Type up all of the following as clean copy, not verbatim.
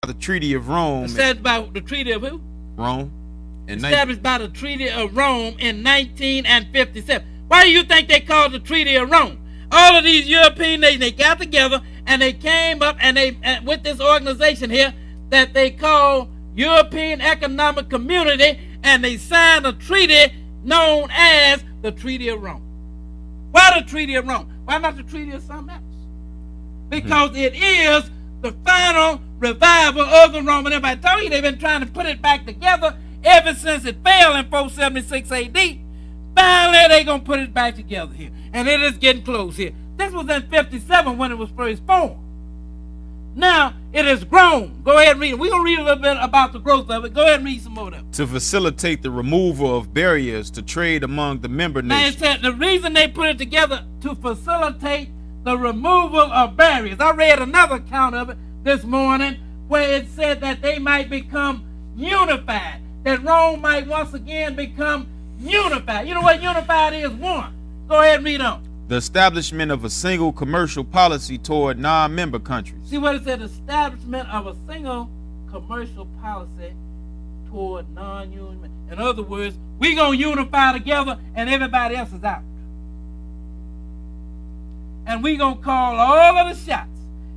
the Treaty of Rome. Established by the Treaty of who? Rome. Established by the Treaty of Rome in 1957. Why do you think they called the Treaty of Rome? All of these European nations, they got together and they came up and they with this organization here that they call European Economic Community, and they signed a treaty known as the Treaty of Rome. Why the Treaty of Rome? Why not the Treaty of something else? Because it is the final revival of the Roman Empire. I told you they've been trying to put it back together ever since it fell in 476 AD. Finally, they're going to put it back together here. And it is getting close here. This was in 57 when it was first formed. Now, it has grown. Go ahead and read it. We're going to read a little bit about the growth of it. Go ahead and read some more of it. To facilitate the removal of barriers to trade among the member nations. Now, it said the reason they put it together to facilitate the removal of barriers. I read another account of it this morning where it said that they might become unified. That Rome might once again become unified. You know what unified is? One. Go ahead and read on. The establishment of a single commercial policy toward non-member countries. See what it said? Establishment of a single commercial policy toward non-union. In other words, we're going to unify together and everybody else is out. And we're going to call all of the shots.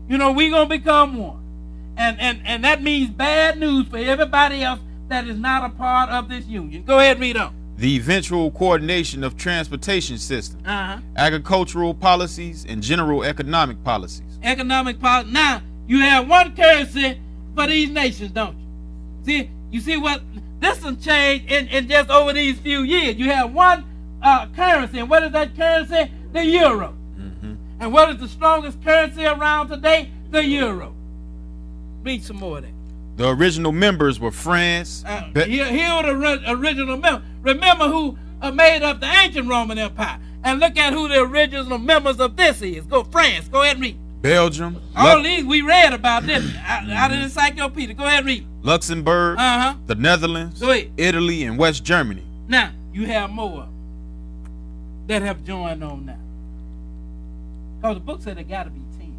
You know, we're going to become one. And that means bad news for everybody else that is not a part of this union. Go ahead and read on. The eventual coordination of transportation systems, agricultural policies, and general economic policies. Economic policy. Now, you have one currency for these nations, don't you? You see what? This will change in just over these few years. You have one currency. And what is that currency? The euro. And what is the strongest currency around today? The euro. Read some more of that. The original members were France. Here are the original members. Remember who made up the ancient Roman Empire. And look at who the original members of this is. Go France. Go ahead and read. Belgium. All these we read about this out of the encyclopedia. Go ahead and read. Luxembourg. The Netherlands. Go ahead. Italy and West Germany. Now, you have more that have joined on now. Because the book said there got to be 10.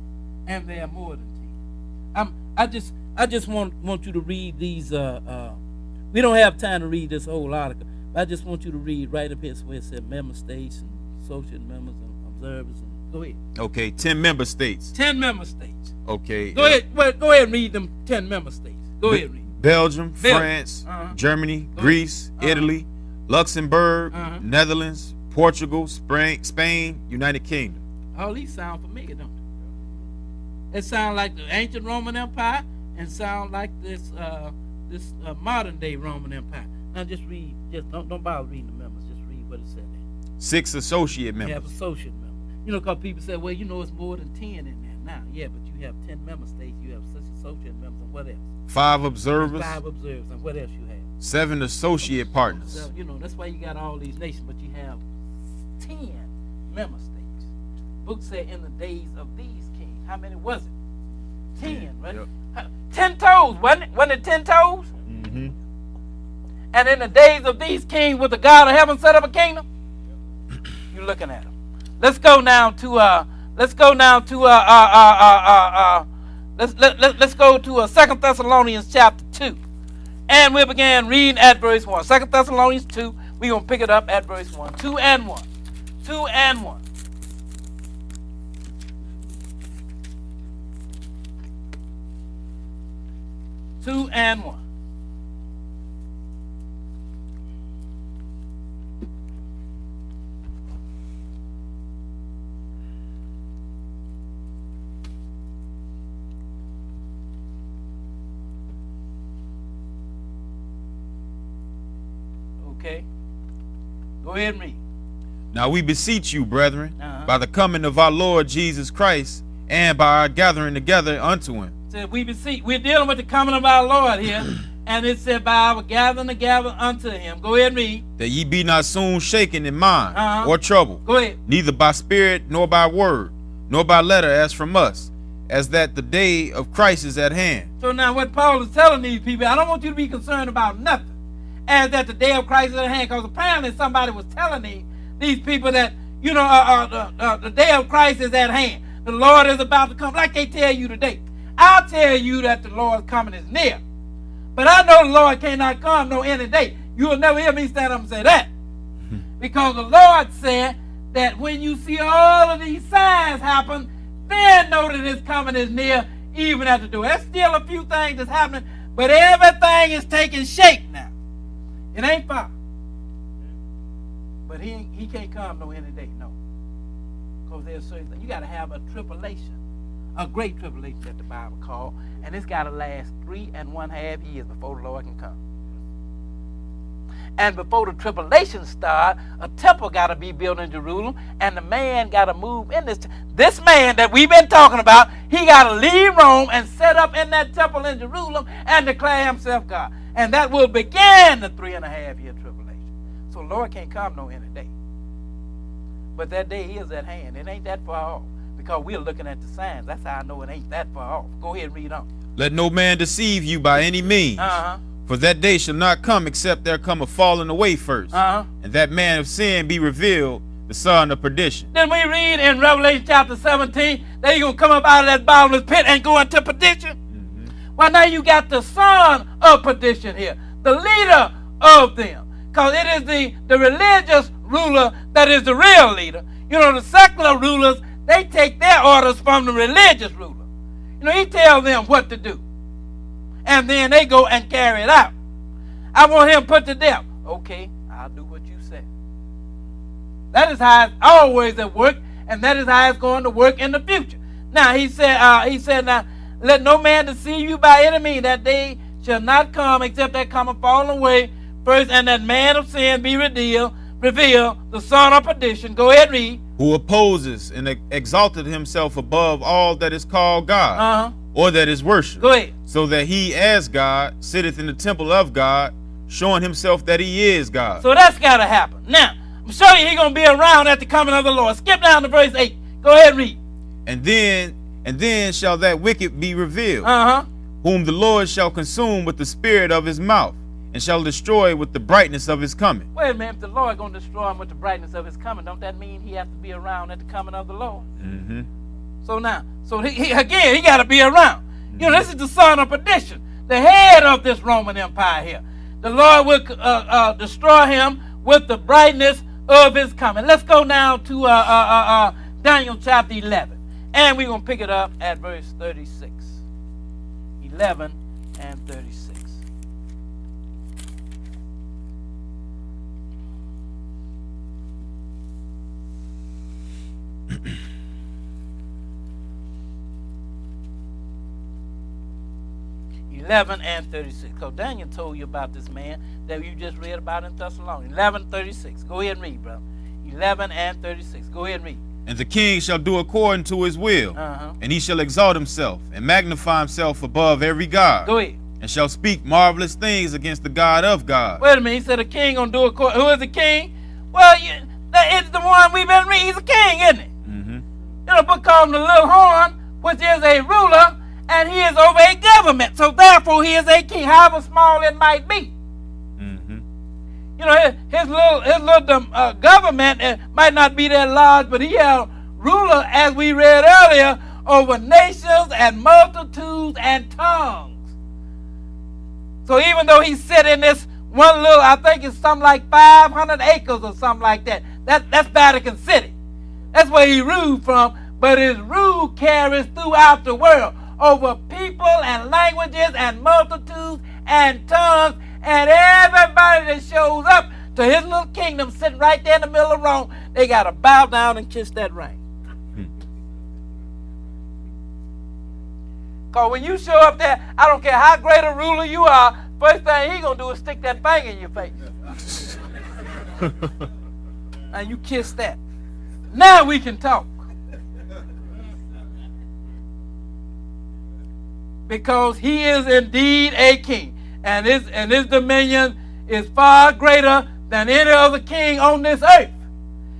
And there are more than 10. I just want you to read these. We don't have time to read this whole article, but I just want you to read right up here where it said member states and associate members and observers. And go ahead. Okay, 10 member states. 10 member states. Okay. Go ahead. Well, go ahead and read them 10 member states. Go ahead and read. Belgium, France, Germany, Greece, Italy, Luxembourg, Netherlands, Portugal, Spain, United Kingdom. All these sound familiar, don't they? It sounds like the ancient Roman Empire and sound like this modern day Roman Empire. Now just read, don't bother reading the members, just read what it said there. 6 associate members. You have associate members. You know, because people say, well, you know, it's more than 10 in there now. Yeah, but you have 10 member states, you have 6 associate members, and what else? 5 observers. 5 observers, and what else you have? 7 associate partners. So, you know, that's why you got all these nations, but you have 10 member states. Book said in the days of these kings. How many was it? 10, right? Yep. 10 toes, wasn't it? Wasn't it 10 toes? And in the days of these kings, with the God of heaven set up a kingdom? Yep. You're looking at them. Let's go now to 2 Thessalonians chapter 2. And we began reading at verse 1. 2 Thessalonians 2, we're going to pick it up at verse 1. 2 and 1. 2 and 1. Two and 1. Okay. Go ahead and read. Now we beseech you, brethren, by the coming of our Lord Jesus Christ, and by our gathering together unto him. Said we beseech. We're dealing with the coming of our Lord here, and it said by our gathering together unto him. Go ahead and read. That ye be not soon shaken in mind or troubled. Go ahead. Neither by spirit nor by word, nor by letter as from us, as that the day of Christ is at hand. So now what Paul is telling these people, I don't want you to be concerned about nothing, as that the day of Christ is at hand, because apparently somebody was telling these people that, you know, the day of Christ is at hand. The Lord is about to come, like they tell you today. I'll tell you that the Lord's coming is near. But I know the Lord cannot come no any day. You will never hear me stand up and say that. Because the Lord said that when you see all of these signs happen, then know that his coming is near, even at the door. There's still a few things that's happening, but everything is taking shape now. It ain't far. But he can't come no any day, no. Because there's certain things. You got to have a tribulation, a great tribulation that the Bible called, and it's got to last 3.5 years before the Lord can come. And before the tribulation start, a temple got to be built in Jerusalem, and the man got to move in this. This man that we've been talking about, he got to leave Rome and set up in that temple in Jerusalem and declare himself God. And that will begin the 3.5-year tribulation. So the Lord can't come no any day. But that day is at hand. It ain't that far off, because we're looking at the signs. That's how I know it ain't that far off. Go ahead and read on. Let no man deceive you by any means. For that day shall not come except there come a falling away first, and that man of sin be revealed, the son of perdition. Then we read in Revelation chapter 17 that he's going to come up out of that bottomless pit and go into perdition. Well, now you got the son of perdition here, the leader of them. Because it is the religious ruler that is the real leader. You know, the secular rulers, they take their orders from the religious ruler. You know, he tells them what to do. And then they go and carry it out. I want him put to death. Okay, I'll do what you say. That is how it's always at work, and that is how it's going to work in the future. Now, he said, now, let no man deceive you by any means, that day shall not come except there come a falling away first, and that man of sin be revealed, the son of perdition. Go ahead, read. Who opposes and exalted himself above all that is called God, or that is worshipped. Go ahead. So that he, as God, sitteth in the temple of God, showing himself that he is God. So that's got to happen. Now, I'm showing you he's going to be around at the coming of the Lord. Skip down to verse 8. Go ahead and read. And then shall that wicked be revealed, whom the Lord shall consume with the spirit of his mouth, and shall destroy with the brightness of his coming. Wait a minute, if the Lord is going to destroy him with the brightness of his coming, don't that mean he has to be around at the coming of the Lord? So now, he got to be around. You know, this is the son of perdition, the head of this Roman Empire here. The Lord will destroy him with the brightness of his coming. Let's go now to Daniel chapter 11. And we're going to pick it up at verse 36. 11 and 36. And 36. So Daniel told you about this man that you just read about in Thessalonians. 11:36. Go ahead and read, brother. 11 and 36. Go ahead and read. And the king shall do according to his will, and he shall exalt himself and magnify himself above every god. Go ahead. And shall speak marvelous things against the God of God. Wait a minute. He said the king gonna do according. Who is the king? Well, it's the one we've been reading. He's a king, isn't he? You know, book called him the little horn, which is a ruler. And he is over a government, so therefore he is a king, however small it might be. You know, his little government might not be that large, but he is ruler, as we read earlier, over nations and multitudes and tongues. So even though he sit in this one little, I think it's something like 500 acres or something like that. That's Vatican City. That's where he ruled from, but his rule carries throughout the world, over people and languages and multitudes and tongues, and everybody that shows up to his little kingdom sitting right there in the middle of Rome, they got to bow down and kiss that ring. Because when you show up there, I don't care how great a ruler you are, first thing he's going to do is stick that finger in your face. And you kiss that. Now we can talk. Because he is indeed a king. And his dominion is far greater than any other king on this earth.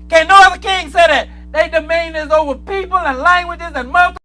Can't no other king say that. Their dominion is over people and languages and multitudes.